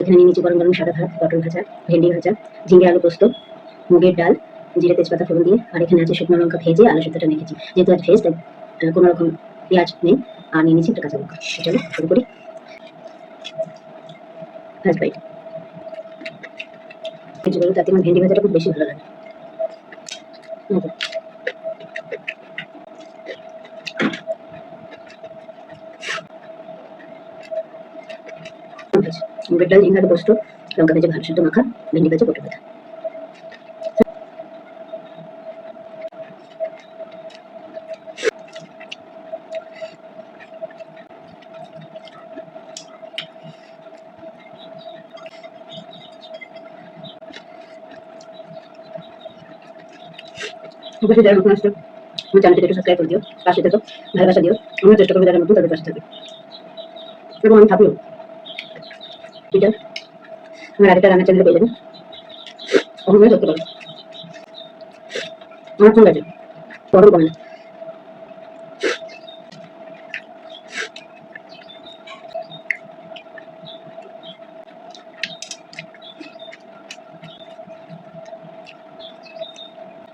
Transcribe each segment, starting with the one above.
এখানে নিয়ে নিচ্ছি গরম গরম সাদা ভাত, পটল ভাজা, ভেন্ডি ভাজা, ঝিঙে আলু পোস্ত, মুগের ডাল, জিরে তেজপাতা ফোড়ন দিয়ে, আর এখানে আছে শুকনো লঙ্কা ভেজে আলু সেদ্ধটা মেখেছি। যেহেতু আজ ভেজ তাই কোনো রকম পেঁয়াজ নেই, আর নিয়ে নিচ্ছি একটা কাঁচা লঙ্কা। চলো শুরু করি। First bite. তাতে আমার ভেন্ডি ভাজাটা খুব বেশি ভালো লাগে। মুগের ডাল, ঝিঙে আলু পোস্ত, লঙ্কা ভেজে ভালো সেদ্ধ মাখা, ভেন্ডি ভাজা, পটল ভাজা। অবশ্যই যারা নতুন আসছো আমার চ্যানেলটিকে একটু সাবস্ক্রাইব করে দিও, পাশে থেকো, ভালোবাসা দিও। আমিও চেষ্টা করবো যারা নতুন তাদের পাশে থাকবে, এবং আমি থাকিও এটা আমার আরেকটা রান্নার চ্যানেলে পেয়ে যাবে, অভিনয় করতে পারো। আমার ফোন আছে, গরম কমে না।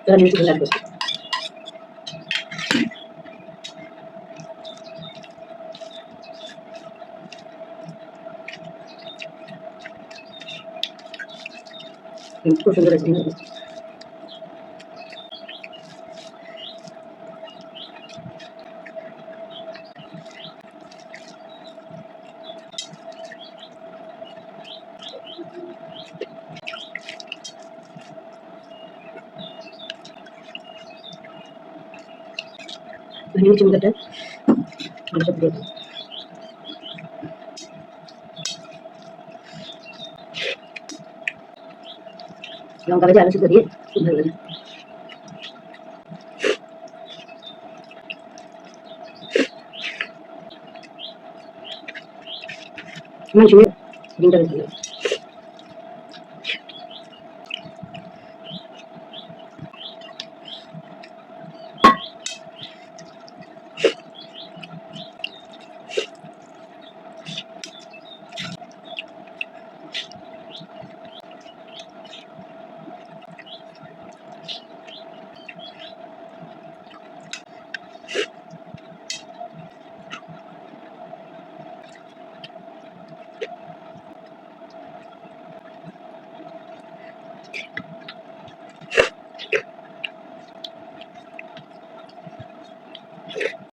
তারা মিষ্টি ভালো লাগবে। খুব সুন্দর আছে। বানিয়ে নিচ্ছি মুগের ডাল, আলু সেদ্ধ দিয়ে দিই। লঙ্কা ভেজে আলু সেদ্ধ দিয়ে খুব ভালো লাগে। আমার ঝিঙে ডিমটা বেশি ভালো লাগে।